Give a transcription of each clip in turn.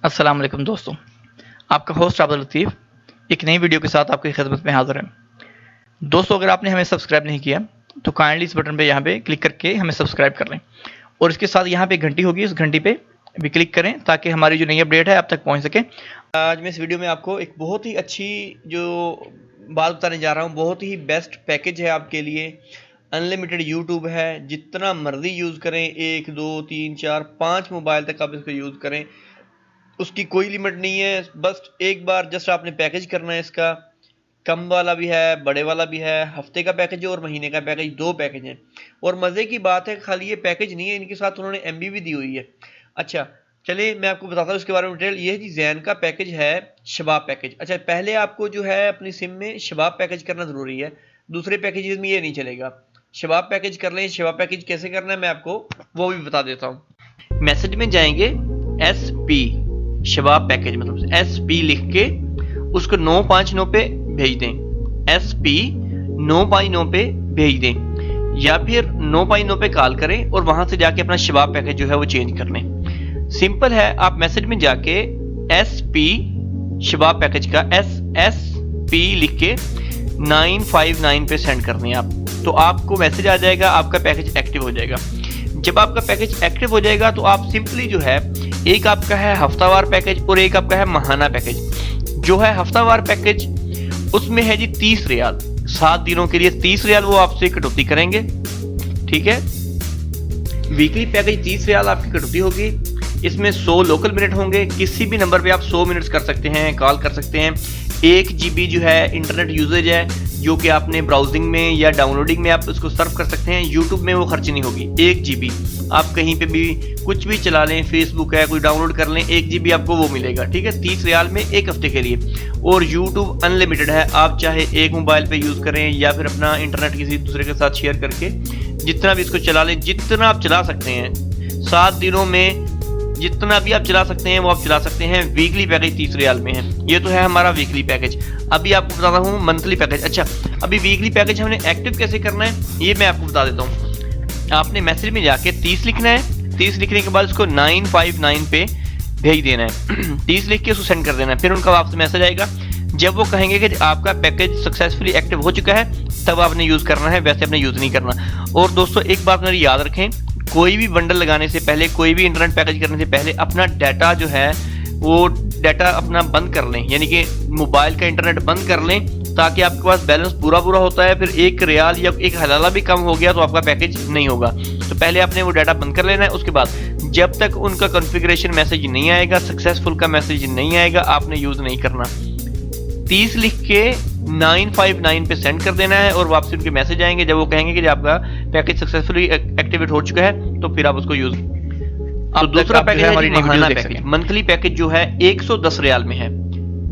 अस्सलाम वालेकुम दोस्तों, आपका होस्ट अब्दुल लतीफ़ एक नई वीडियो के साथ आपकी खिदमत में हाज़िर है। दोस्तों, अगर आपने हमें सब्सक्राइब नहीं किया तो काइंडली इस बटन पे यहाँ पे क्लिक करके हमें सब्सक्राइब कर लें और इसके साथ यहाँ पे घंटी होगी, उस घंटी पे भी क्लिक करें ताकि हमारी जो नई अपडेट है आप तक पहुँच सके। आज मैं इस वीडियो में आपको एक बहुत ही अच्छी जो बात बताने जा रहा हूँ, बहुत ही बेस्ट पैकेज है आपके लिए। अनलिमिटेड यूट्यूब है, जितना मर्जी यूज़ करें, 1 2 3 4 5 मोबाइल तक आप इसको यूज़ करें, उसकी कोई लिमिट नहीं है। बस एक बार जस्ट आपने पैकेज करना है। इसका कम वाला भी है, बड़े वाला भी है, हफ्ते का पैकेज है और महीने का पैकेज, 2 पैकेज हैं। और मज़े की बात है, खाली ये पैकेज नहीं है, इनके साथ उन्होंने एमबी भी दी हुई है। अच्छा चलिए मैं आपको बताता हूँ इसके बारे में डिटेल। ये जी जैन का पैकेज है, शबाब पैकेज। अच्छा, पहले आपको जो है अपनी सिम में शबाब पैकेज करना ज़रूरी है, दूसरे पैकेज में ये नहीं चलेगा। शबाब पैकेज कर लें। शबाब पैकेज कैसे करना है मैं आपको वो भी बता देता हूँ। मैसेज में जाएंगे, SP शबाब पैकेज मतलब SP लिख के उसको 959 पे भेज दें। SP 959 पे भेज दें या फिर 959 पे कॉल करें और वहां से जाके अपना शबाब पैकेज जो है वो चेंज कर लें। सिंपल है, आप मैसेज में जाके SP शबाब पैकेज का SP लिख के 959 पे सेंड करनी है आप, तो आपको मैसेज आ जाएगा, आपका पैकेज एक्टिव हो जाएगा। जब आपका पैकेज एक्टिव हो जाएगा तो आप सिंपली जो है, एक आपका है हफ्तावार पैकेज और एक आपका है माहाना पैकेज। जो है हफ्तावार पैकेज उसमें है जी 30 रियाल, 7 दिनों के लिए 30 रियाल वो आपसे कटौती करेंगे, ठीक है। वीकली पैकेज 30 रियाल आपकी कटौती होगी। इसमें 100 लोकल मिनट होंगे, किसी भी नंबर पे आप 100 मिनट्स कर सकते हैं, कॉल कर सकते हैं। 1 GB जो है इंटरनेट यूजेज है, जो कि आपने ब्राउजिंग में या डाउनलोडिंग में आप उसको सर्व कर सकते हैं। यूट्यूब में वो खर्च नहीं होगी। 1 GB आप कहीं पे भी कुछ भी चला लें, फेसबुक है कोई डाउनलोड कर लें, 1 GB आपको वो मिलेगा, ठीक है, 30 रियाल में 1 हफ्ते के लिए। और यूट्यूब अनलिमिटेड है, आप चाहे एक मोबाइल पे यूज़ करें या फिर अपना इंटरनेट किसी दूसरे के साथ शेयर करके जितना भी इसको चला लें, जितना आप चला सकते हैं 7 दिनों में, जितना भी आप चला सकते हैं वो आप चला सकते हैं। वीकली पैकेज 30 रियाल में है। ये तो है हमारा वीकली पैकेज। अभी आपको बताता हूँ मंथली पैकेज। अच्छा, अभी वीकली पैकेज हमने एक्टिव कैसे करना है ये मैं आपको बता देता हूँ। आपने मैसेज में जाके 30 लिखना है, 30 लिखने के बाद उसको 959 पे भेज देना है। 30 लिख के उसको सेंड कर देना है। फिर उनका वापस मैसेज आएगा, जब वो कहेंगे कि आपका पैकेज सक्सेसफुली एक्टिव हो चुका है तब आपने यूज़ करना है, वैसे आपने यूज़ नहीं करना। और दोस्तों एक बात मेरी याद रखें, कोई भी बंडल लगाने से पहले, कोई भी इंटरनेट पैकेज करने से पहले अपना डाटा जो है वो डाटा अपना बंद कर लें, यानी कि मोबाइल का इंटरनेट बंद कर लें, ताकि आपके पास बैलेंस पूरा होता है। फिर 1 रियाल या 1 हलाला भी कम हो गया तो आपका पैकेज नहीं होगा। तो पहले आपने वो डाटा बंद कर लेना है। उसके बाद जब तक उनका कॉन्फ़िगरेशन मैसेज नहीं आएगा, सक्सेसफुल का मैसेज नहीं आएगा, आपने यूज़ नहीं करना। 30 लिख के 959 पे सेंड कर देना है और वापसी उनके मैसेज आएंगे। जब वो कहेंगे कि आपका पैकेज सक्सेसफुली एक्टिवेट हो चुका है तो फिर आप उसको यूज। अब दूसरा पैकेज है हमारी महाना पैकेज। मंथली पैकेज जो है 110 रियाल में है।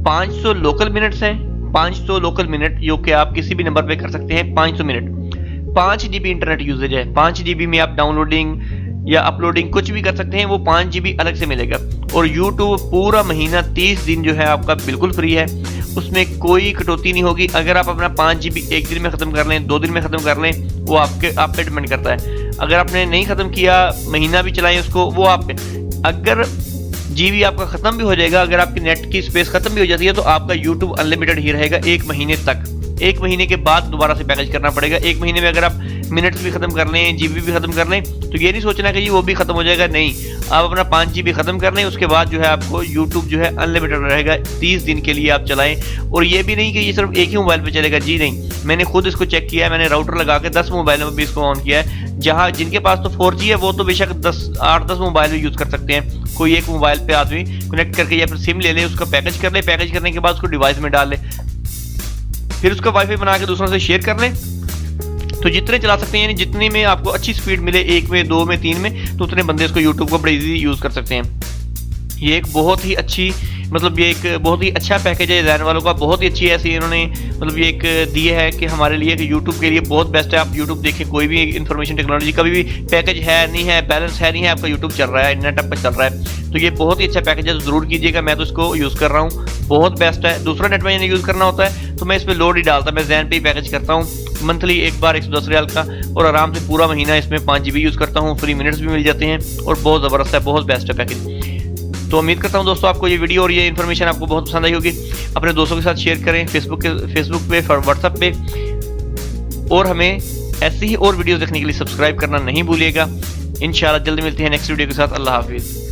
500 लोकल मिनट्स हैं, 500 लोकल मिनट जो कि आप किसी भी नंबर पे कर सकते हैं। 500 मिनट, 5 GB इंटरनेट यूजेज है। 5 GB में आप डाउनलोडिंग या अपलोडिंग कुछ भी कर सकते हैं, वो 5 GB अलग से मिलेगा। और YouTube पूरा महीना 30 दिन जो है आपका बिल्कुल फ्री है, उसमें कोई कटौती नहीं होगी। अगर आप अपना 5 GB 1 दिन में ख़त्म कर लें, 2 दिन में ख़त्म कर लें, वो आप पे डिपेंड करता है। अगर आपने नहीं ख़त्म किया, महीना भी चलाएं उसको, वो आप पे। अगर GB आपका ख़त्म भी हो जाएगा, अगर आपकी नेट की स्पेस ख़त्म भी हो जाती है तो आपका YouTube अनलिमिटेड ही रहेगा 1 महीने तक। 1 महीने के बाद दोबारा से पैकेज करना पड़ेगा। 1 महीने में अगर आप मिनट्स भी खत्म कर लें, GB भी खत्म कर लें, तो ये नहीं सोचना कि जी वो भी खत्म हो जाएगा, नहीं। आप अपना 5 GB खत्म कर लें, उसके बाद जो है आपको YouTube जो है अनलिमिटेड रहेगा, 30 दिन के लिए आप चलाएं। और ये भी नहीं कि ये सिर्फ एक ही मोबाइल पे चलेगा, जी नहीं। मैंने खुद इसको चेक किया है, मैंने राउटर लगा के 10 मोबाइलों में भी इसको ऑन किया है। जहाँ जिनके पास तो 4G है वो तो बेशक 8-10 मोबाइल में यूज़ कर सकते हैं। कोई एक मोबाइल पे आदमी कनेक्ट करके या फिर सिम ले ले, उसका पैकेज कर ले, पैकेज करने के बाद उसको डिवाइस में डाल ले, फिर उसका वाईफाई बना के दूसरों से शेयर कर लें। तो जितने चला सकते हैं, यानी जितने में आपको अच्छी स्पीड मिले, 1 में 2 में 3 में, तो उतने बंदे इसको यूट्यूब को बड़े इजी यूज़ कर सकते हैं। ये एक बहुत ही अच्छी, मतलब ये एक बहुत ही अच्छा पैकेज है जैन वालों का। बहुत ही अच्छी ऐसी इन्होंने मतलब ये एक दिए है कि हमारे लिए कि यूट्यूब के लिए बहुत बेस्ट है। आप यूट्यूब देखें, कोई भी इंफॉर्मेशन टेक्नोलॉजी, कभी भी पैकेज है नहीं है, बैलेंस है नहीं है, आपका यूट्यूब चल रहा है, नेट आपका चल रहा है, तो ये बहुत ही अच्छा पैकेज है, तो ज़रूर कीजिएगा। मैं तो इसको यूज़ कर रहा हूँ, बहुत बेस्ट है। दूसरा नेट मैंने यूज़ करना होता है तो मैं इस पर लोड ही डालता, मैं जैन पे ही पैकेज करता हूँ। मंथली एक बार 110 रियाल का, और आराम से पूरा महीना इसमें 5 GB यूज़ करता हूँ। फ्री मिनट्स भी मिल जाते हैं और बहुत ज़बरदस्त है, बहुत बेस्ट है पैकेज। तो उम्मीद करता हूँ दोस्तों आपको ये वीडियो और ये इन्फॉर्मेशन आपको बहुत पसंद आई होगी। अपने दोस्तों के साथ शेयर करें, फेसबुक पे, व्हाट्सएप पे, और हमें ऐसी ही और वीडियो देखने के लिए सब्सक्राइब करना नहीं भूलिएगा। इंशाल्लाह जल्दी मिलते हैं नेक्स्ट वीडियो के साथ। अल्लाह हाफिज़।